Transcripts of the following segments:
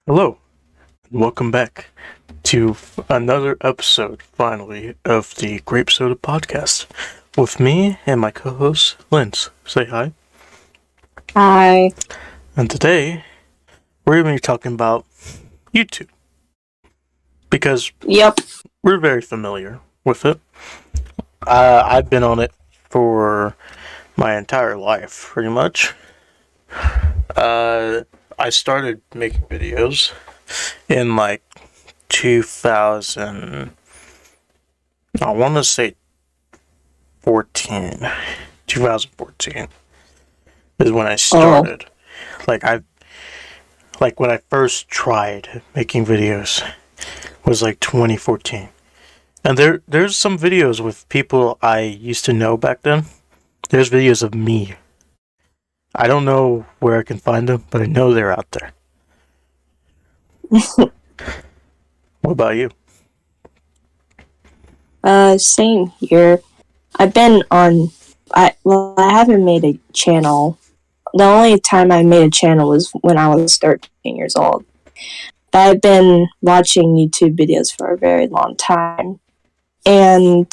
Hello, and welcome back to another episode, finally, of the Grape Soda Podcast with me and my co-host, Linz. Say hi. Hi. And today, we're going to be talking about YouTube. Because we're very familiar with it. I've been on it for my entire life, pretty much. I started making videos in 2000, I want to say 2014 is when I started. When I first tried making videos was 2014. And there's some videos with people I used to know back then. There's videos of me. I don't know where I can find them, but I know they're out there. What about you? Same here. I've been on. I haven't made a channel. The only time I made a channel was when I was 13 years old. But I've been watching YouTube videos for a very long time, and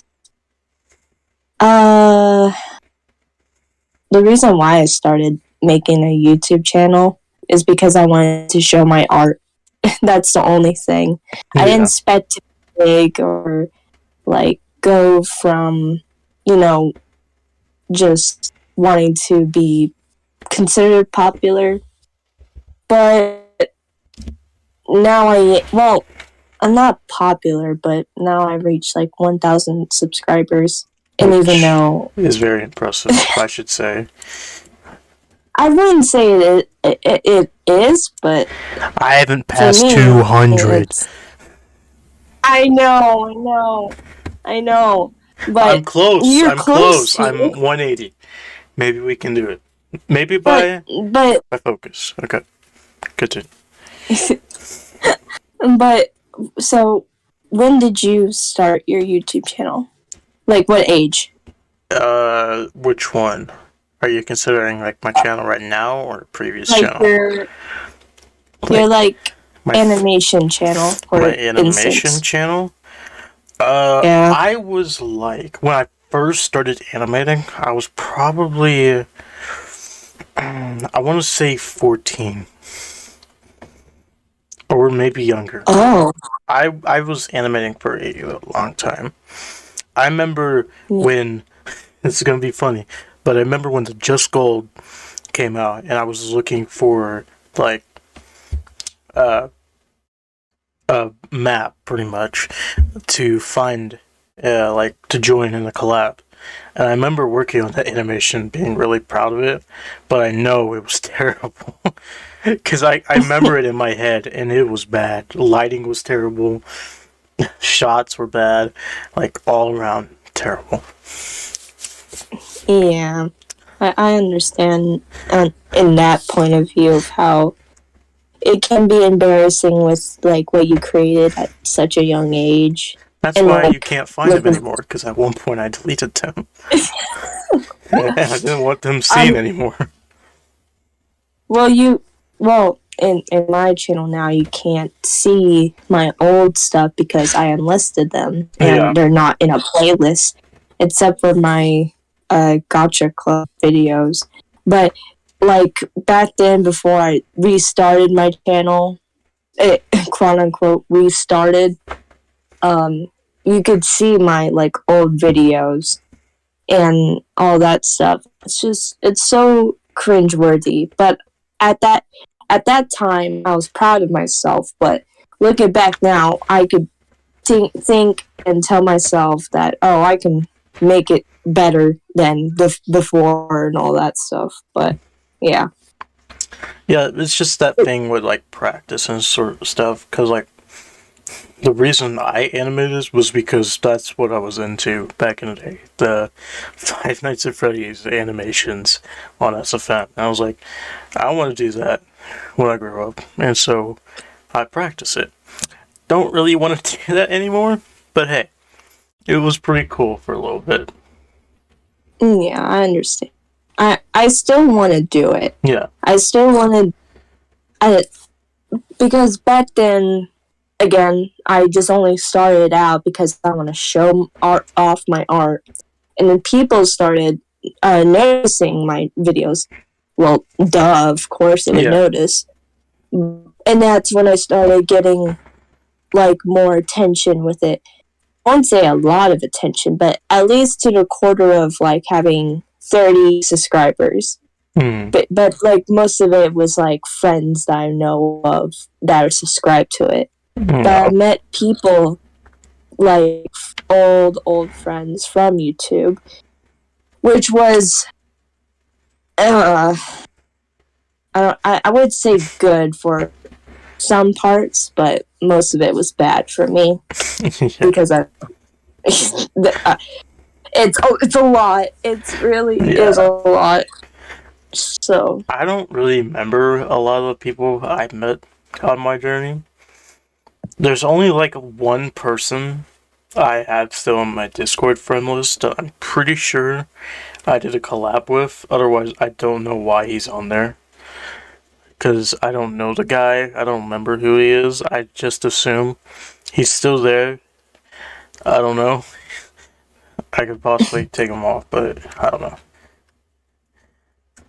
the reason why I started making a YouTube channel is because I wanted to show my art. That's the only thing. Yeah. I didn't expect to be big or go from, just wanting to be considered popular. But now I'm not popular, but now I've reached 1,000 subscribers. And even though is very impressive, I should say. I wouldn't say it is, but I haven't passed 200. I know. But I'm close. You're I'm close. to I'm 180. Maybe we can do it. Maybe by focus. Okay. Continue. But so, when did you start your YouTube channel? What age? Which one? Are you considering my channel right now or previous channel? Your animation channel. My animation channel? Yeah. I was when I first started animating, I was probably, I want to say 14. Or maybe younger. Oh. I was animating for a long time. I remember when, this is going to be funny, but I remember when the Just Gold came out and I was looking for a map pretty much to find to join in the collab. And I remember working on that animation, being really proud of it, but I know it was terrible. Because I remember it in my head, and it was bad. Lighting was terrible. Shots were bad. All around terrible. Yeah. I understand in that point of view of how it can be embarrassing with, what you created at such a young age. That's why you can't find them anymore, because at one point I deleted them. I didn't want them seen anymore. Well, in my channel now, you can't see my old stuff because I unlisted them, and they're not in a playlist, except for my Gotcha Club videos. But, back then, before I restarted my channel, quote-unquote restarted, you could see my, old videos and all that stuff. It's so cringeworthy, but at that time, I was proud of myself, but looking back now, I could think and tell myself that, I can make it better than before and all that stuff, but, yeah. Yeah, it's just that thing with, practice and sort of stuff, because, the reason I animated this was because that's what I was into back in the day. The Five Nights at Freddy's animations on SFM. And I was like, I want to do that when I grow up. And so I practice it. Don't really want to do that anymore, but hey, it was pretty cool for a little bit. Yeah, I understand. I still want to do it. Yeah. I still want to because back then, again, I just only started out because I want to show off my art, and then people started noticing my videos. Well, duh, of course they would notice, and that's when I started getting like more attention with it. I won't say a lot of attention, but at least to the quarter of like having 30 subscribers. But like most of it was like friends that I know of that are subscribed to it. But I met people like old friends from YouTube, which was I would say good for some parts, but most of it was bad for me because it's a lot. It's really is a lot. So I don't really remember a lot of the people I met on my journey. There's only like one person I have still on my Discord friend list that I'm pretty sure I did a collab with. Otherwise, I don't know why he's on there. Because I don't know the guy. I don't remember who he is. I just assume he's still there. I don't know. I could possibly take him off, but I don't know.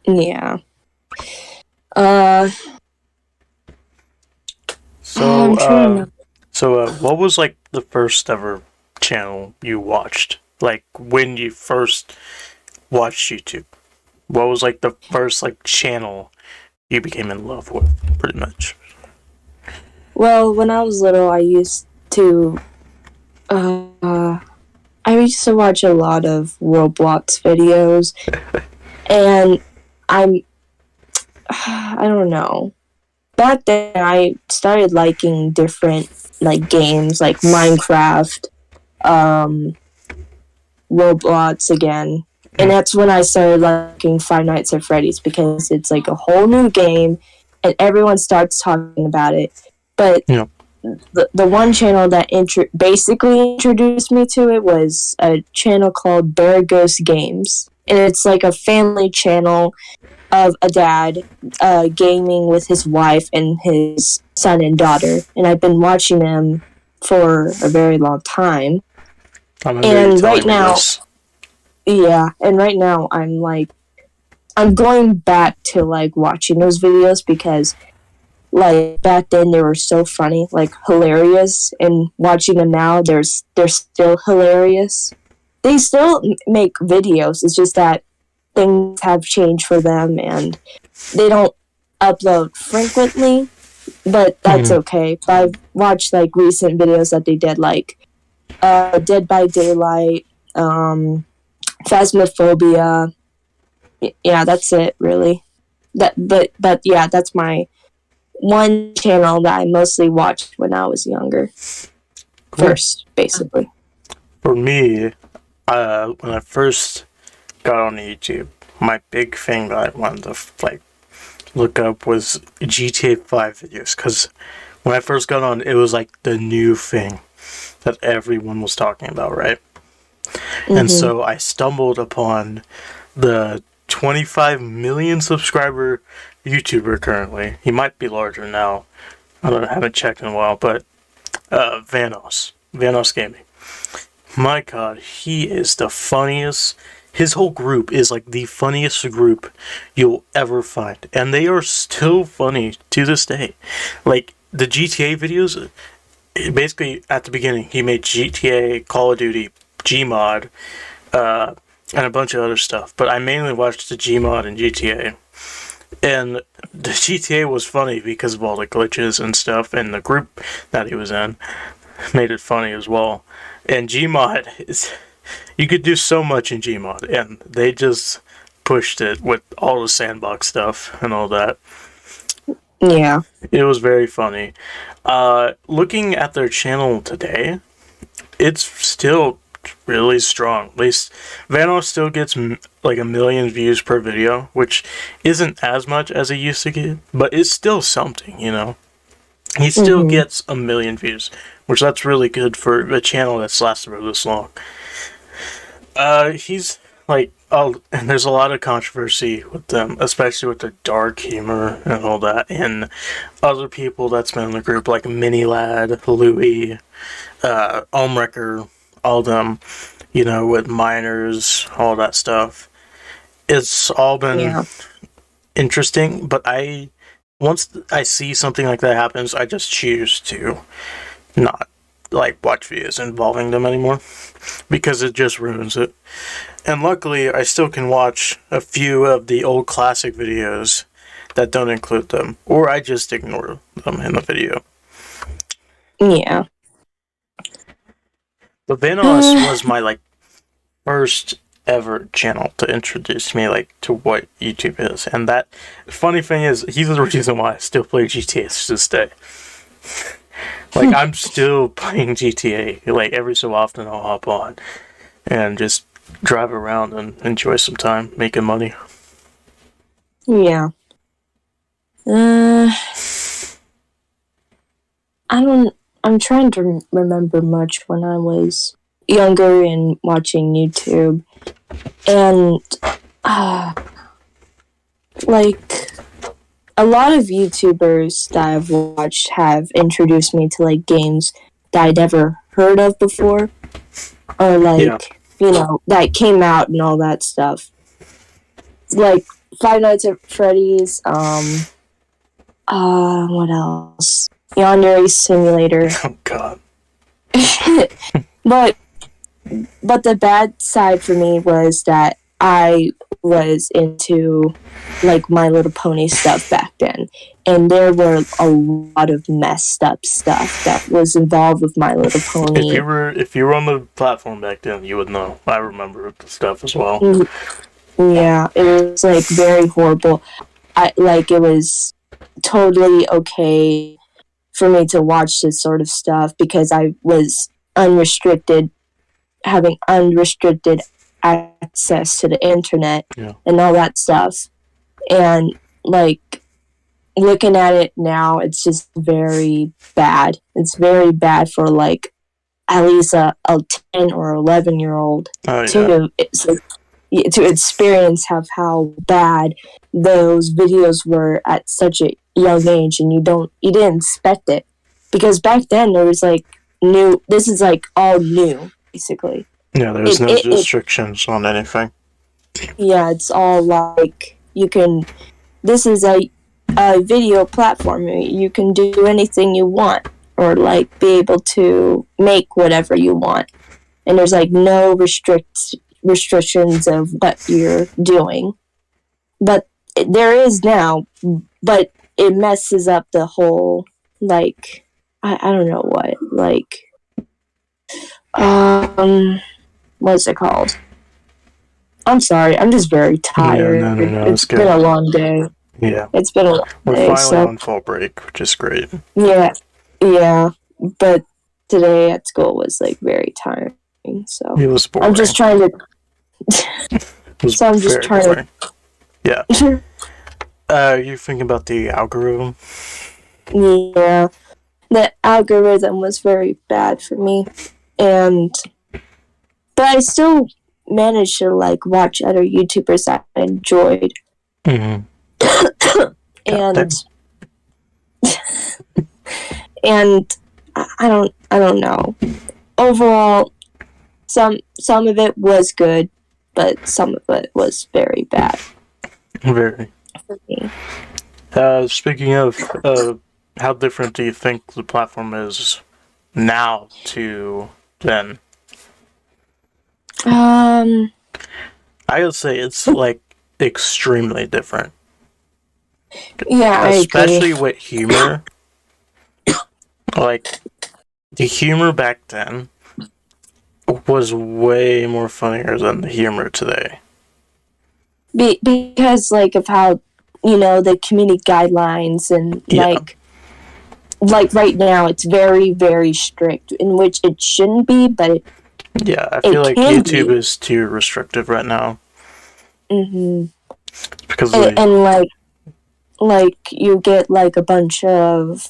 Yeah. So what was like the first ever channel you watched? Like when you first watched YouTube? What was like the first like channel you became in love with, pretty much? Well, when I was little, I used to watch a lot of Roblox videos, and I don't know. Back then, I started liking different like games, like Minecraft, Roblox again, and that's when I started liking Five Nights at Freddy's because it's like a whole new game, and everyone starts talking about it. But the one channel that basically introduced me to it was a channel called Bear Ghost Games, and it's like a family channel of a dad gaming with his wife and his son and daughter, and I've been watching them for a very long time. And right now I'm going back to like watching those videos because like back then they were so funny, like hilarious, and watching them now they're still hilarious. They still make videos, it's just that things have changed for them and they don't upload frequently, but that's okay. I've watched like recent videos that they did, like Dead by Daylight, Phasmophobia. Yeah, that's it really. But yeah, that's my one channel that I mostly watched when I was younger. First, basically. For me, when I first got on YouTube, my big thing that I wanted to like look up was GTA 5 videos, because when I first got on, it was like the new thing that everyone was talking about, right? And so I stumbled upon the 25 million subscriber YouTuber currently. He might be larger now. I haven't checked in a while, but Vanos Gaming. My God, he is the funniest. His whole group is like the funniest group you'll ever find, and they are still funny to this day. Like the GTA videos, basically at the beginning he made GTA, Call of Duty, Gmod, and a bunch of other stuff. But I mainly watched the Gmod and GTA. And the GTA was funny because of all the glitches and stuff, and the group that he was in made it funny as well. And Gmod is, you could do so much in Gmod, and they just pushed it with all the sandbox stuff and all that. Yeah. It was very funny. Looking at their channel today, it's still really strong. At least Vanos still gets like 1 million views per video, which isn't as much as he used to get, but it's still something, you know. He still gets 1 million views, which that's really good for a channel that's lasted for this long. He's like, and there's a lot of controversy with them, especially with their dark humor and all that. And other people that's been in the group, like Mini Lad, Louie, Omrecker, all them, with minors, all that stuff. It's all been interesting, but once I see something like that happens, I just choose to not watch videos involving them anymore because it just ruins it. And luckily, I still can watch a few of the old classic videos that don't include them, or I just ignore them in the video. Yeah. But Vanoss was my first ever channel to introduce me to what YouTube is, and that funny thing is he's the reason why I still play GTA to this day. I'm still playing GTA. Every so often I'll hop on and just drive around and enjoy some time making money. Yeah. I'm trying to remember much when I was younger and watching YouTube. And, a lot of YouTubers that I've watched have introduced me to, games that I'd never heard of before. Or, that came out and all that stuff. Five Nights at Freddy's, what else? Yandere Simulator. Oh, God. But the bad side for me was that I was into My Little Pony stuff back then, and there were a lot of messed up stuff that was involved with My Little Pony. If you were on the platform back then, you would know. I remember the stuff as well. Yeah, it was very horrible. It was totally okay for me to watch this sort of stuff because I was having unrestricted access to the internet and all that stuff. And looking at it now, it's just very bad. It's very bad for at least a 10 or 11-year-old to experience how bad those videos were at such a young age, and you didn't expect it because back then there was new. This is all new, basically. Yeah, there's no restrictions on anything. Yeah, it's all you can. This is a video platform. You can do anything you want, or be able to make whatever you want, and there's no restrictions of what you're doing. But there is now, but it messes up the whole I don't know what what's it called? I'm sorry, I'm just very tired. No, it's been a long day. Yeah. It's been a long day. We're finally on fall break, which is great. Yeah. But today at school was very tiring. So it was boring. I'm just trying to. Boring. Yeah. You thinking about the algorithm? Yeah, the algorithm was very bad for me, but I still managed to watch other YouTubers that I enjoyed. Mm-hmm. and I don't know. Overall, some of it was good, but some of it was very bad. Very. For me. Speaking of, how different do you think the platform is now to then? I would say it's extremely different. Yeah, especially with humor. The humor back then was way more funnier than the humor today. Because of how the community guidelines and right now it's very, very strict, in which it shouldn't be, but I feel YouTube is too restrictive right now. Mm-hmm. Because you get a bunch of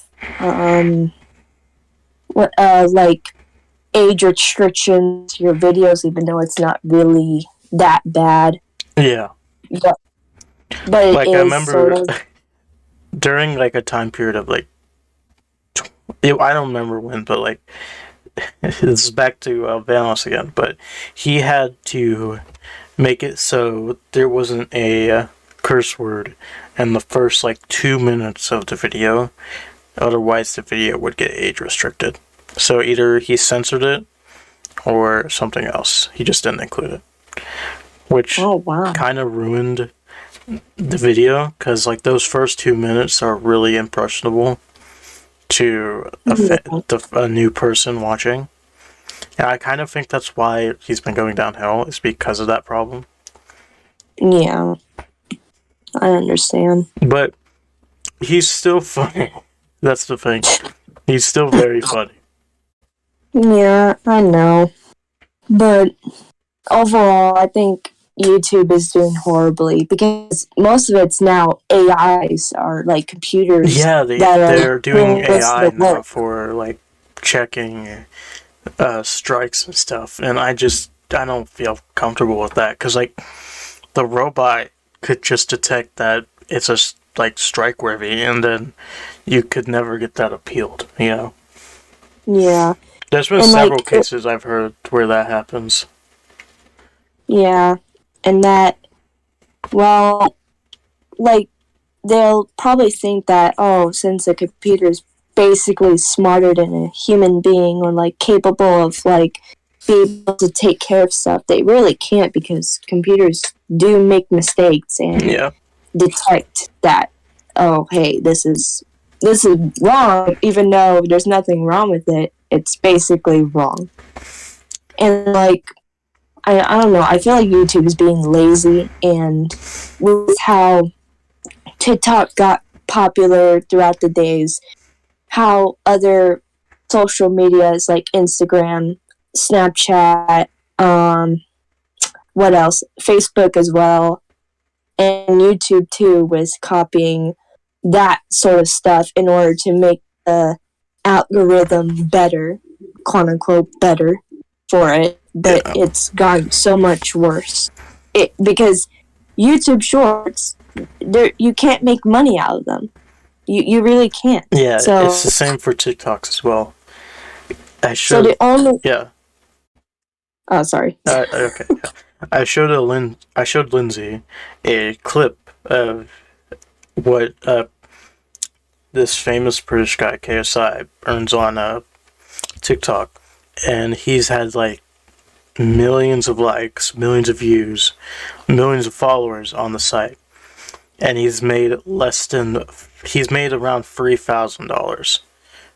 age restrictions to your videos, even though it's not really that bad. Yeah. But it like, is I remember sort of... during, like, a time period of, like, I don't remember when, but, like, this is back to Vanos again, but he had to make it so there wasn't a curse word in the first, like, 2 minutes of the video. Otherwise, the video would get age restricted. So either he censored it or something else. He just didn't include it. Which kind of ruined the video, because, like, those first 2 minutes are really impressionable to a new person watching. And I kind of think that's why he's been going downhill, is because of that problem. Yeah. I understand. But he's still funny. That's the thing. He's still very funny. Yeah, I know. But overall, I think YouTube is doing horribly, because most of it's now AIs, or, like, computers. Yeah, they're doing AI now for, like, checking strikes and stuff. And I don't feel comfortable with that, because, like, the robot could just detect that it's a, like, strike worthy, and then you could never get that appealed, you know? Yeah. There's been several cases I've heard where that happens. Yeah. And that, well, like, they'll probably think that, oh, since a computer's basically smarter than a human being, or, like, capable of, like, be able to take care of stuff, they really can't, because computers do make mistakes and detect that, oh, hey, this is wrong, even though there's nothing wrong with it. It's basically wrong. And, like, I don't know, I feel like YouTube is being lazy, and with how TikTok got popular throughout the days, how other social medias like Instagram, Snapchat, what else? Facebook as well, and YouTube too was copying that sort of stuff in order to make the algorithm better, quote unquote better, for it. But it's gotten so much worse. Because YouTube Shorts, you can't make money out of them. You really can't. Yeah, so, it's the same for TikToks as well. Oh, sorry. Okay. I showed Lindsay a clip of what this famous British guy, KSI, earns on TikTok, and he's had, like, millions of likes, millions of views, millions of followers on the site, and he's made around $3,000,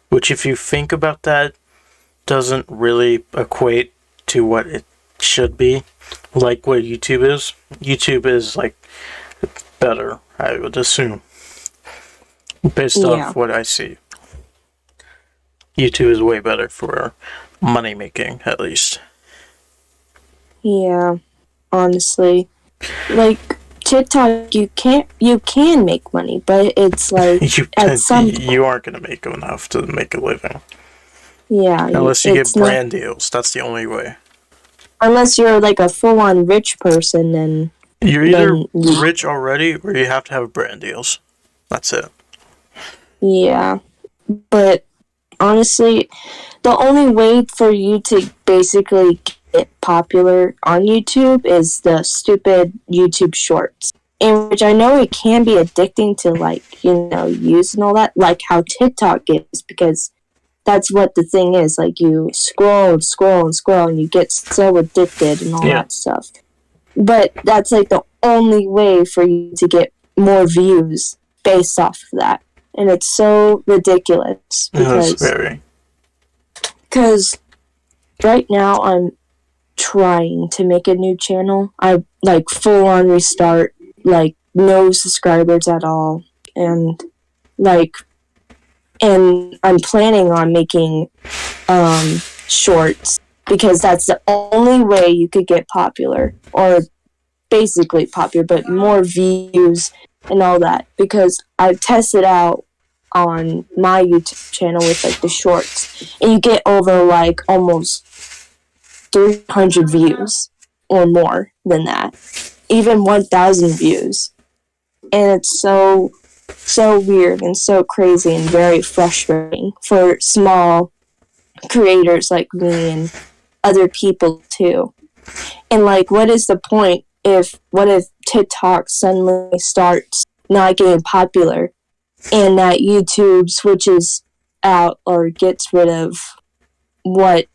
which, if you think about that, doesn't really equate to what it should be, like what YouTube is. YouTube is, like, better, I would assume, based off what I see. YouTube is way better for money making, at least. Yeah, honestly, like, TikTok, you can make money, but it's like you aren't gonna make enough to make a living. Yeah, unless you get brand deals, that's the only way. Unless you're, like, a full-on rich person, then you're either rich already, or you have to have brand deals. That's it. Yeah, but honestly, the only way for you to basically get popular on YouTube is the stupid YouTube Shorts, in which I know it can be addicting to, like, use and all that, like how TikTok is, because that's what the thing is. Like, you scroll and scroll and scroll, and you get so addicted and all that stuff. But that's, like, the only way for you to get more views based off of that. And it's so ridiculous. Because right now I'm trying to make a new channel. I, like, full-on restart, like, no subscribers at all. And, like... And I'm planning on making shorts, because that's the only way you could get popular, or basically popular, but more views and all that. Because I've tested out on my YouTube channel with, like, the shorts, and you get over, like, almost 300 views or more than that, even 1,000 views. And it's so weird and so crazy and very frustrating for small creators like me and other people too. And like, what is the point what if TikTok suddenly starts not getting popular and that YouTube switches out or gets rid of what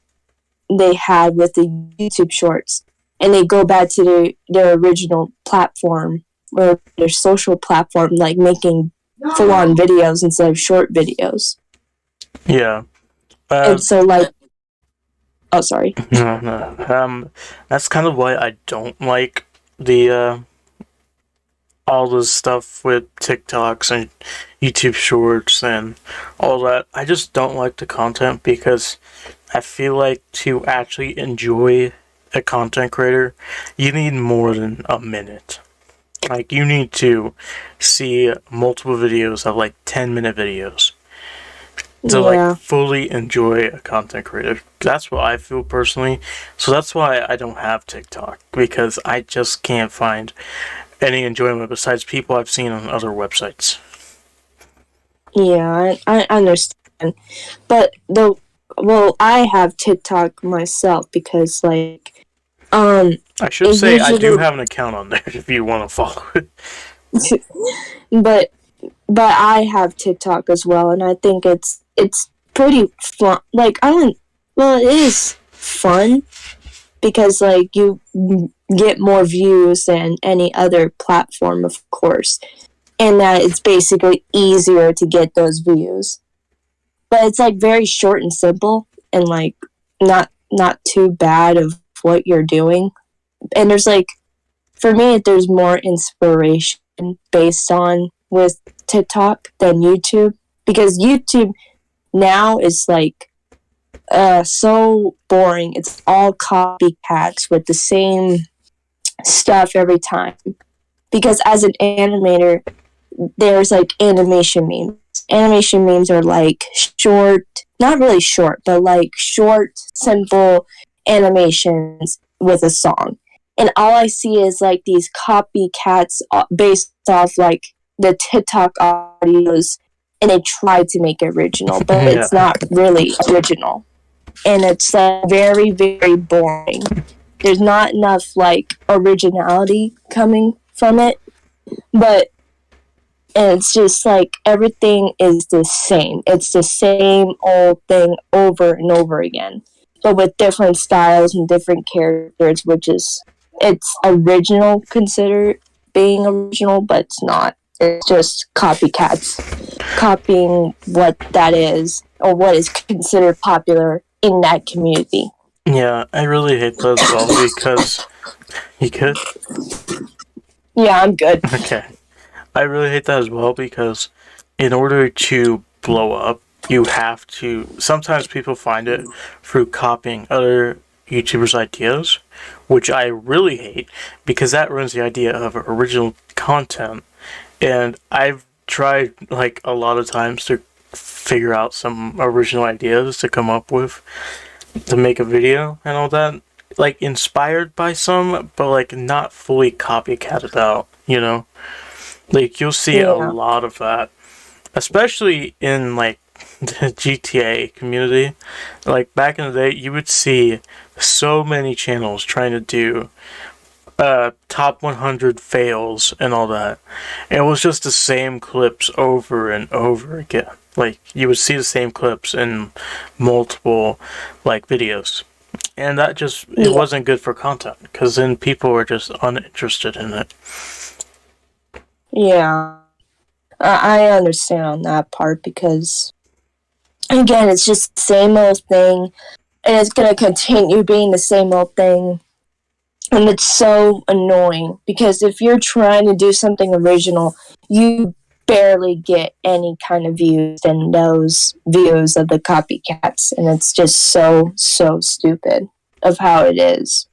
they had with the YouTube shorts and they go back to their original platform or their social platform, like making full-on videos instead of short videos. Yeah. And so, like, oh, sorry. No. That's kind of why I don't like the all this stuff with TikToks and YouTube Shorts and all that. I just don't like the content because I feel like to actually enjoy a content creator, you need more than a minute. Like, you need to see multiple videos of like 10-minute videos to like fully enjoy a content creator. That's what I feel personally. So that's why I don't have TikTok, because I just can't find any enjoyment besides people I've seen on other websites. Yeah, I understand. But I have TikTok myself because like I should say I do have an account on there if you want to follow it. but I have TikTok as well, and I think it's pretty fun. Like, it is fun because like you get more views than any other platform, of course, and that it's basically easier to get those views. But it's like very short and simple, and like not too bad of what you're doing. And there's like, for me, there's more inspiration based on with TikTok than YouTube, because YouTube now is like so boring. It's all copycats with the same stuff every time. Because as an animator, there's like animation memes. Animation memes are like short, not really short, but like short, simple animations with a song. And all I see is like these copycats based off like the TikTok audios, and they try to make it original, but it's not really original. And it's very, very boring. There's not enough like originality coming from it, and it's just like everything is the same. It's the same old thing over and over again, but with different styles and different characters, which is, it's original, considered being original, but it's not. It's just copycats copying what that is or what is considered popular in that community. Yeah, I really hate that as well because... You good? Yeah, I'm good. Okay. I really hate that as well because in order to blow up, you have to... Sometimes people find it through copying other YouTubers' ideas, which I really hate because that ruins the idea of original content. And I've tried like a lot of times to figure out some original ideas to come up with to make a video and all that, like inspired by some, but like not fully copycatted out, you know? Like, you'll see a lot of that, especially in like the GTA community. Like back in the day, you would see so many channels trying to do top 100 fails and all that. And it was just the same clips over and over again. Like, you would see the same clips in multiple like videos. And that just, it wasn't good for content, because then people were just uninterested in it. Yeah. I understand on that part because, again, it's just the same old thing, and it's going to continue being the same old thing. And it's so annoying because if you're trying to do something original, you barely get any kind of views in those views of the copycats. And it's just so stupid of how it is.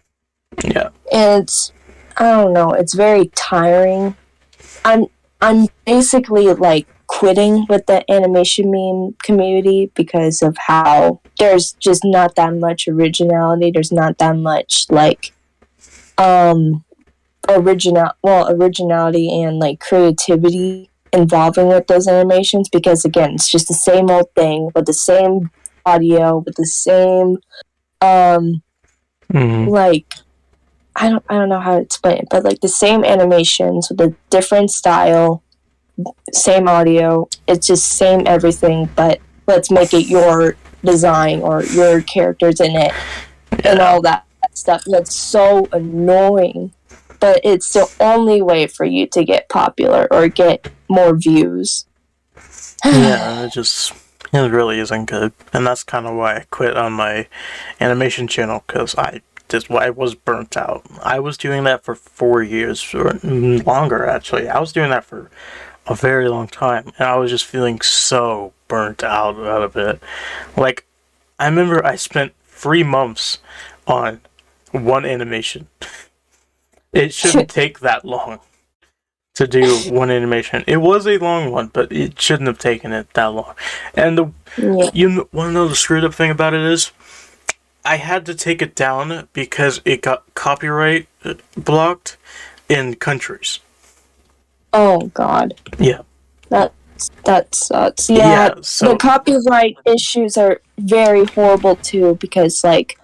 Yeah. And it's, I don't know, it's very tiring. I'm basically like quitting with the animation meme community because of how there's just not that much originality. There's not that much like originality and like creativity involving with those animations, because again, it's just the same old thing with the same audio, with the same like I don't know how to explain it, but like the same animations with a different style, same audio. It's just same everything, but let's make it your design or your characters in it and all that stuff. That's so annoying, but it's the only way for you to get popular or get more views. Yeah, it really isn't good, and that's kind of why I quit on my animation channel, because I was burnt out. I was doing that for 4 years or longer, actually. I was doing that for a very long time, and I was just feeling so burnt out of it. Like, I remember I spent 3 months on one animation. It shouldn't take that long to do one animation. It was a long one, but it shouldn't have taken it that long. And you want to know the screwed up thing about it is, I had to take it down because it got copyright blocked in countries. Oh God. Yeah. That sucks. Yeah, so the copyright issues are very horrible too, because like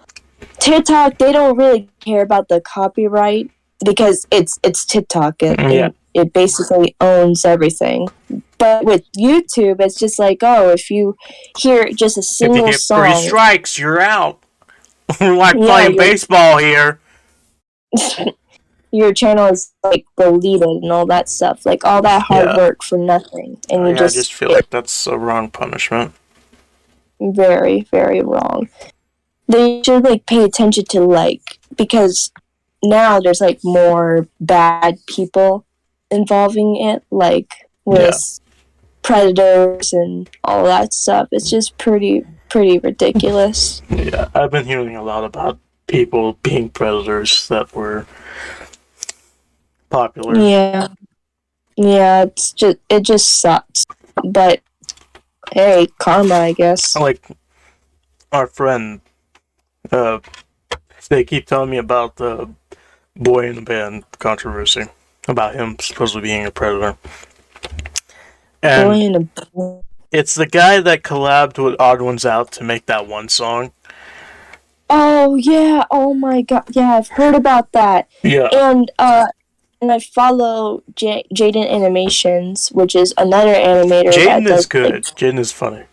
TikTok, they don't really care about the copyright because it's TikTok and it basically owns everything. But with YouTube, it's just like, oh, if you hear just a single song, if you get 3 strikes, you're out. We're like playing baseball here. Your channel is like deleted and all that stuff, like all that hard work for nothing, and I just feel like that's a wrong punishment. Very, very wrong. They should like pay attention to like, because now there's like more bad people involving it, like with predators and all that stuff. It's just pretty ridiculous. Yeah, I've been hearing a lot about people being predators that were popular. Yeah, it just sucks. But hey, karma, I guess. Like our friend, they keep telling me about the boy in the band controversy about him supposedly being a predator. And it's the guy that collabed with Odd Ones Out to make that one song. Oh yeah! Oh my God! Yeah, I've heard about that. Yeah. And I follow Jaden Animations, which is another animator. Jaden is good. Like, Jaden is funny.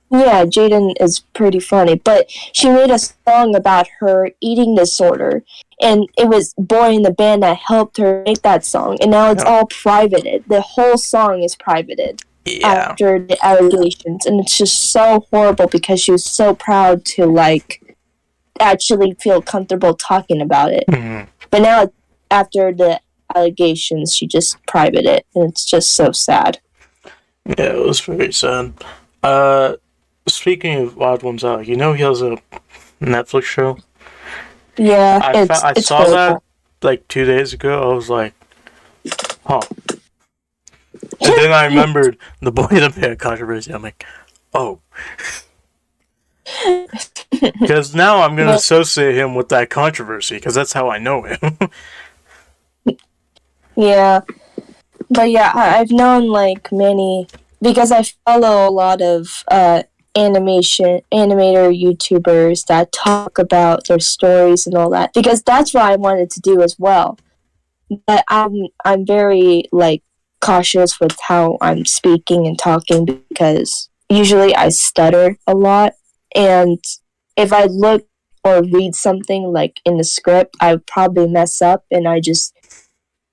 Yeah, Jaden is pretty funny. But she made a song about her eating disorder, and it was Boy in the Band that helped her make that song. And now it's all privated. The whole song is privated after the allegations, and it's just so horrible because she was so proud to like actually feel comfortable talking about it. Mm-hmm. But now after the allegations, she just privated it, and it's just so sad. Yeah, it was very sad. Speaking of Odd Ones Out, you know he has a Netflix show? Yeah, I saw that like 2 days ago. I was like, huh. And then I remembered the Boy in the Band controversy. I'm like, oh. Because now I'm going to associate him with that controversy, because that's how I know him. Yeah. But yeah, I've known like many, because I follow a lot of animator YouTubers that talk about their stories and all that, because that's what I wanted to do as well. But I'm very like cautious with how I'm speaking and talking, because usually I stutter a lot, and if I look or read something like in the script, I would probably mess up, and I just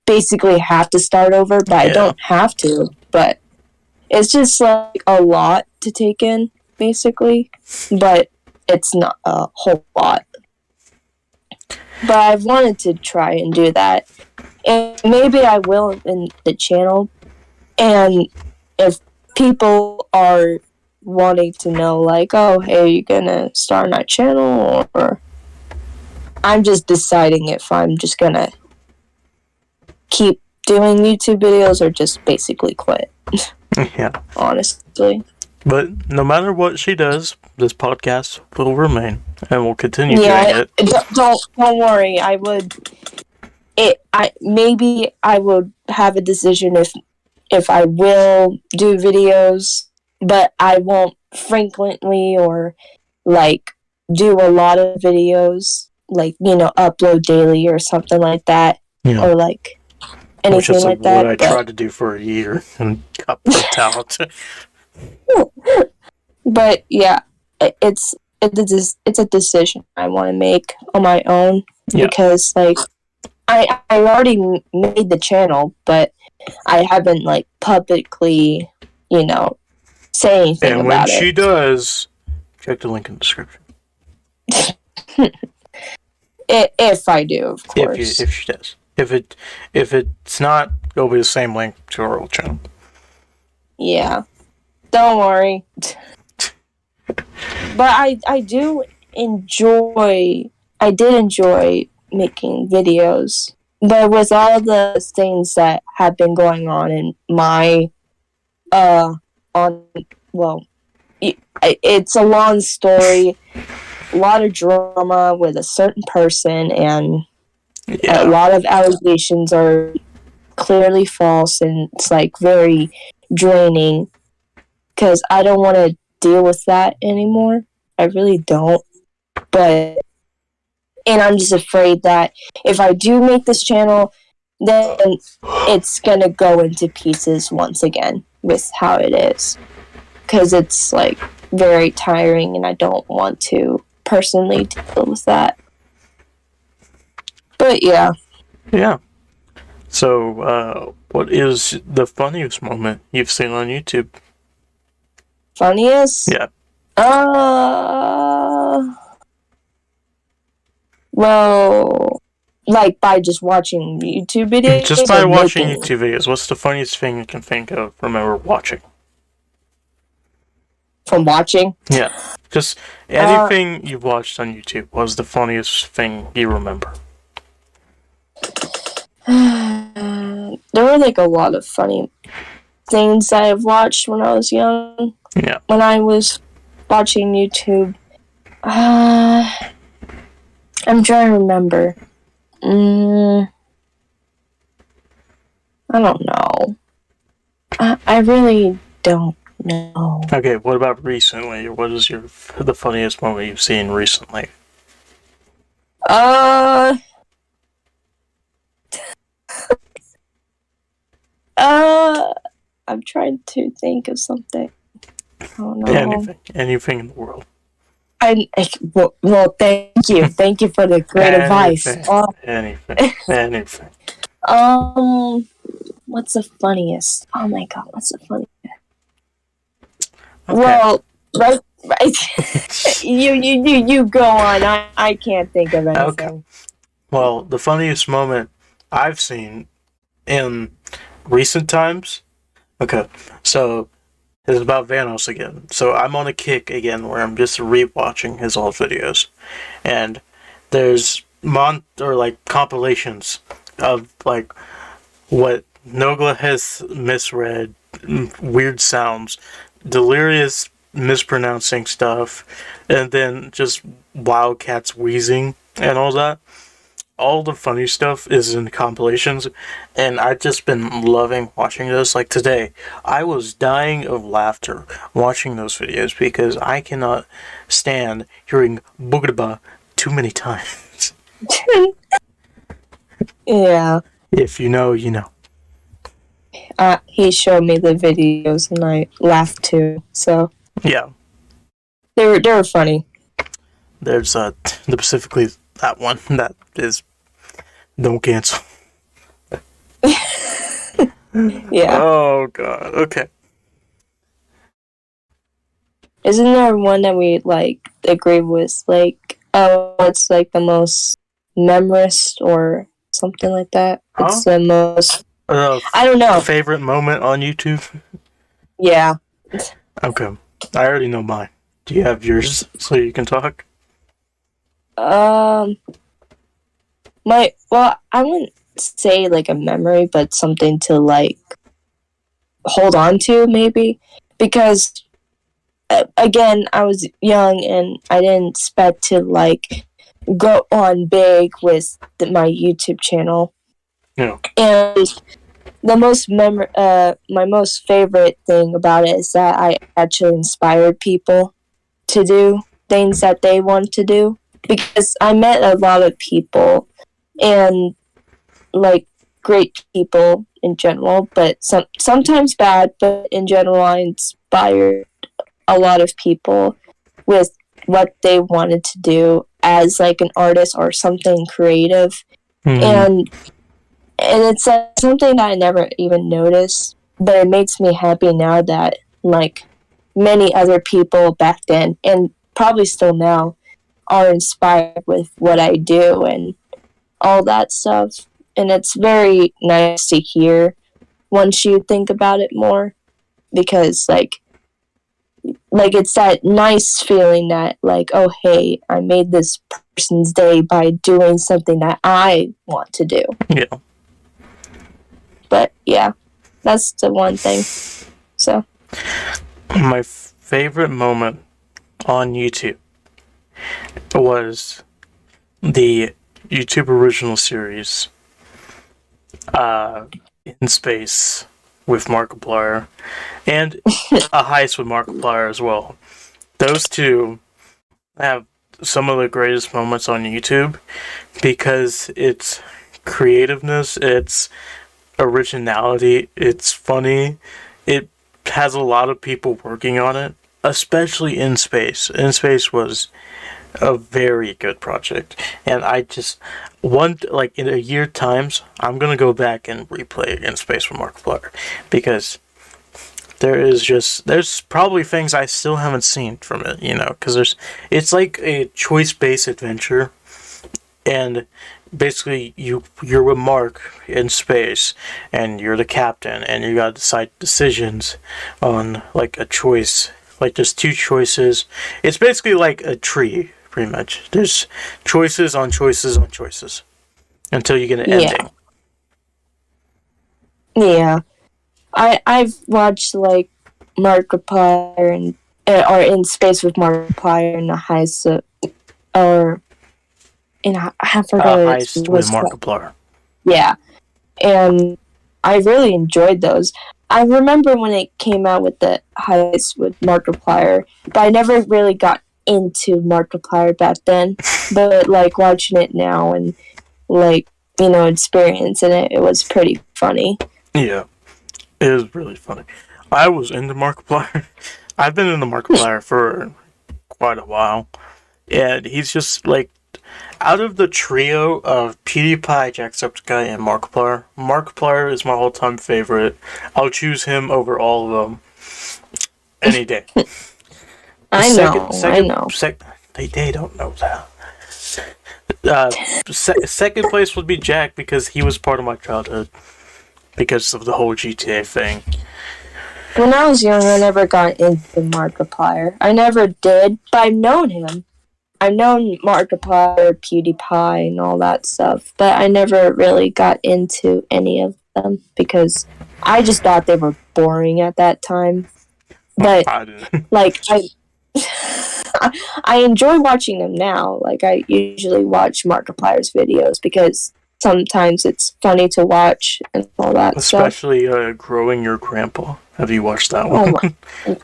basically have to start over. But I don't have to, but it's just like a lot to take in, basically, but it's not a whole lot. But I've wanted to try and do that, and maybe I will in the channel. And if people are wanting to know, like, oh, hey, are you gonna start my channel, or I'm just deciding if I'm just gonna keep doing YouTube videos or just basically quit. Yeah. Honestly. But no matter what she does, this podcast will remain, and we'll continue doing it. Don't worry. I would maybe I would have a decision if I will do videos, but I won't frequently or like do a lot of videos, like, upload daily or something like that, or like anything like that. What I tried to do for a year and got burnt out. But yeah, it's a decision I want to make on my own, because like I already made the channel, but I haven't like publicly, say anything and about it. And when she does, check the link in the description. If I do, of course. If she does. If it's not, it'll be the same link to our old channel. Yeah. Don't worry. But I did enjoy making videos. But with all the things that have been going on in my it's a long story, a lot of drama with a certain person, and a lot of allegations are clearly false, and it's like very draining, because I don't want to deal with that anymore. I really don't. And I'm just afraid that if I do make this channel, then it's gonna go into pieces once again with how it is, because it's like very tiring, and I don't want to personally deal with that. But yeah. So what is the funniest moment you've seen on YouTube? Funniest? Yeah. Well, like by just watching YouTube videos? Just by watching YouTube videos. What's the funniest thing you can think of, remember watching? From watching? Yeah. Just anything you've watched on YouTube was the funniest thing you remember. There were like a lot of funny things that I've watched when I was young. Yeah. When I was watching YouTube. I'm trying to remember. I don't know. I really don't know. Okay, what about recently? What is the funniest moment you've seen recently? I'm trying to think of something. I don't know. Anything in the world. Well, thank you. Thank you for the great advice. Anything. What's the funniest? Oh my god, what's the funniest? Okay. Well, right. You go on. I can't think of anything. Okay. Well, the funniest moment I've seen in recent times. Okay, so it's about Vanos again. So I'm on a kick again where I'm just rewatching his old videos, and there's compilations of like what Nogla has misread, weird sounds, delirious mispronouncing stuff, and then just Wildcats wheezing and all that. All the funny stuff is in compilations, and I've just been loving watching those. Like today, I was dying of laughter watching those videos because I cannot stand hearing boogaba too many times. Yeah. If you know, you know. He showed me the videos and I laughed too. So yeah, they were funny. There's specifically that one that is don't cancel. Yeah. Oh god. Okay. Isn't there one that we like agree with? Like, it's like the most memorous or something like that. Huh? It's the most. I don't know. Favorite moment on YouTube? Yeah. Okay. I already know mine. Do you have yours so you can talk? I wouldn't say like a memory, but something to like hold on to maybe, because again, I was young and I didn't expect to like go on big with my YouTube channel. Yeah. And my most favorite thing about it is that I actually inspired people to do things that they want to do, because I met a lot of people and like great people in general, but sometimes bad, but in general I inspired a lot of people with what they wanted to do as like an artist or something creative. And it's something that I never even noticed, but it makes me happy now that like many other people back then and probably still now are inspired with what I do and all that stuff. And it's very nice to hear once you think about it more, because like it's that nice feeling that like, oh hey, I made this person's day by doing something that I want to do. Yeah. But yeah, that's the one thing. So my favorite moment on YouTube was the YouTube original series, In Space with Markiplier, and A Heist with Markiplier as well. Those two have some of the greatest moments on YouTube because it's creativeness, it's originality, it's funny, it has a lot of people working on it, especially In Space. In Space was a very good project, and I just in a year times I'm gonna go back and replay In Space with Markiplier, because there's probably things I still haven't seen from it, because it's like a choice-based adventure, and basically you're with Mark in space, and you're the captain, and you gotta decide decisions on like a choice, like there's two choices. It's basically like a tree, pretty much. There's choices on choices on choices until you get an ending. Yeah. I've watched like Markiplier and or In Space with Markiplier and the Heist, or I forgot what Heist it with was. Markiplier. Yeah, and I really enjoyed those. I remember when it came out with the Heist with Markiplier, but I never really got into Markiplier back then. But like watching it now and like experiencing it, it was pretty funny. Yeah. It was really funny. I was into Markiplier. I've been into Markiplier for quite a while. And he's just like, out of the trio of PewDiePie, Jacksepticeye, and Markiplier is my all-time favorite. I'll choose him over all of them any day. I know. They don't know that. Second place would be Jack, because he was part of my childhood, because of the whole GTA thing. When I was young, I never got into Markiplier. I never did, but I've known him. I've known Markiplier, PewDiePie, and all that stuff, but I never really got into any of them because I just thought they were boring at that time. But like I enjoy watching them now. Like I usually watch Markiplier's videos because sometimes it's funny to watch and all that Especially stuff. Growing Your Grandpa. Have you watched that one?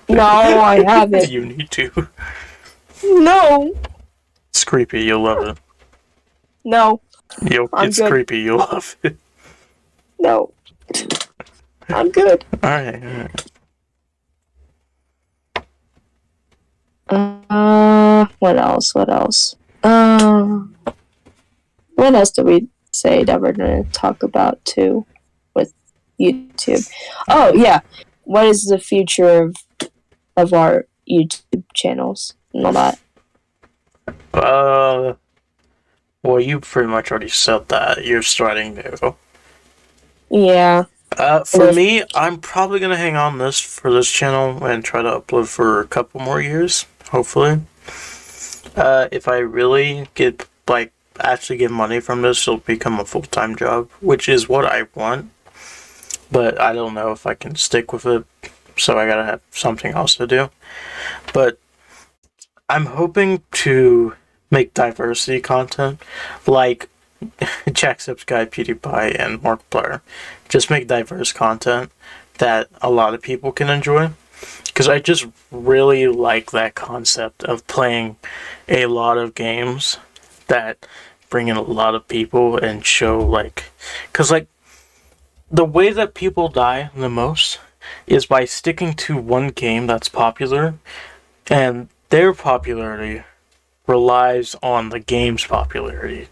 No, I haven't. You need to. No. It's creepy. You'll love it. No. It's good. Creepy. You'll love it. No. I'm good. Alright. What else? What else did we say that we're going to talk about too with YouTube? Oh yeah, what is the future of our YouTube channels and all that? Well, you pretty much already said that. You're starting new. Yeah. For me, I'm probably gonna hang on for this channel and try to upload for a couple more years, hopefully. If I really actually get money from this, it'll become a full-time job, which is what I want. But I don't know if I can stick with it, so I gotta have something else to do. But I'm hoping to make diversity content, like Jacksepticeye, PewDiePie, and Markiplier just make diverse content that a lot of people can enjoy. Because I just really like that concept of playing a lot of games that bring in a lot of people and show, like... Because, like, the way that people die the most is by sticking to one game that's popular, and their popularity relies on the game's popularity.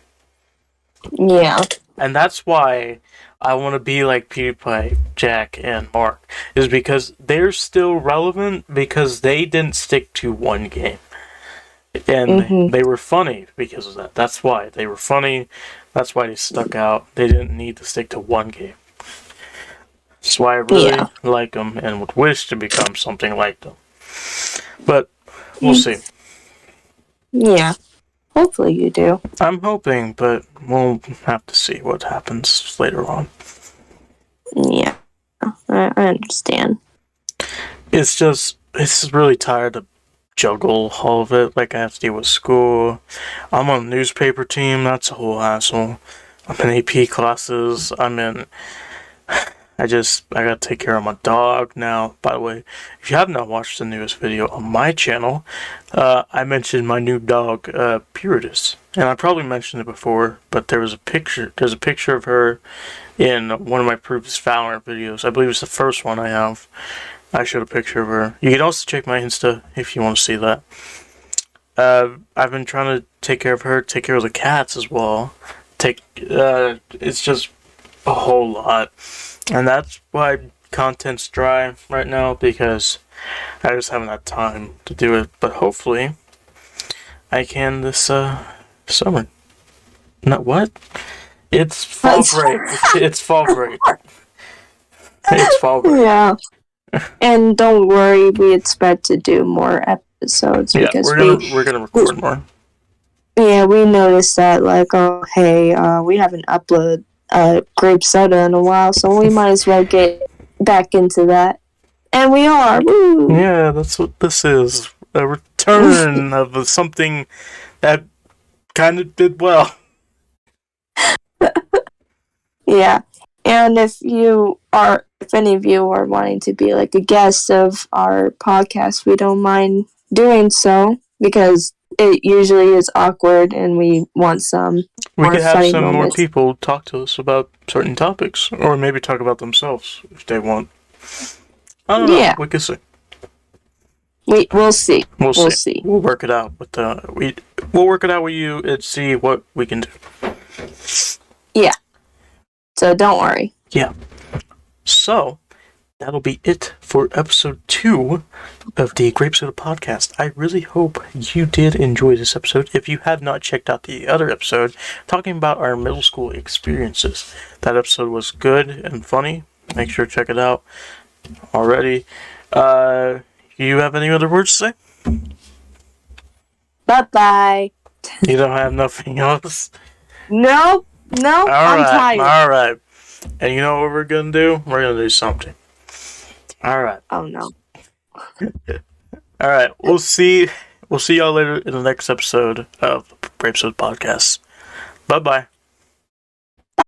Yeah. And that's why I want to be like PewDiePie, Jack, and Mark, is because they're still relevant because they didn't stick to one game. And they were funny because of that. That's why. They were funny. That's why they stuck out. They didn't need to stick to one game. That's why I really like them and would wish to become something like them. But we'll see. Yeah. Hopefully you do. I'm hoping, but we'll have to see what happens later on. Yeah. I understand. It's really tired to juggle all of it. Like, I have to deal with school. I'm on a newspaper team. That's a whole hassle. I'm in AP classes. I gotta take care of my dog now. By the way, if you have not watched the newest video on my channel, I mentioned my new dog, Puritas. And I probably mentioned it before, but there's a picture of her in one of my previous Valorant videos. I believe it's the first one I have. I showed a picture of her. You can also check my Insta if you want to see that. I've been trying to take care of her, take care of the cats as well. It's just a whole lot. And that's why content's dry right now, because I just haven't had time to do it. But hopefully, I can this summer. Not what? It's fall break. It's fall break. It's fall break. Yeah. And don't worry, we expect to do more episodes because we're gonna record more. Yeah, we noticed that, like, oh hey, we haven't uploaded Grape Soda in a while, so we might as well get back into that. And we are. Woo! Yeah, that's what this is. A return of something that kind of did well. Yeah. And if any of you are wanting to be like a guest of our podcast, we don't mind doing so, because it usually is awkward and we want some we could have some moments. more people talk to us about certain topics, or maybe talk about themselves if they want. I don't know. Yeah. We could see. We'll see. We'll see. We'll work it out with we'll work it out with you and see what we can do. Yeah. So don't worry. Yeah. So, that'll be it for episode 2 of the Grape Soda Podcast. I really hope you did enjoy this episode. If you have not checked out the other episode, talking about our middle school experiences, that episode was good and funny. Make sure to check it out already. You have any other words to say? Bye-bye. You don't have nothing else? Nope. No, I'm tired. Alright. And you know what we're gonna do? We're gonna do something. Alright. Oh no. Alright, we'll see y'all later in the next episode of Grape Soda Podcast. Bye-bye.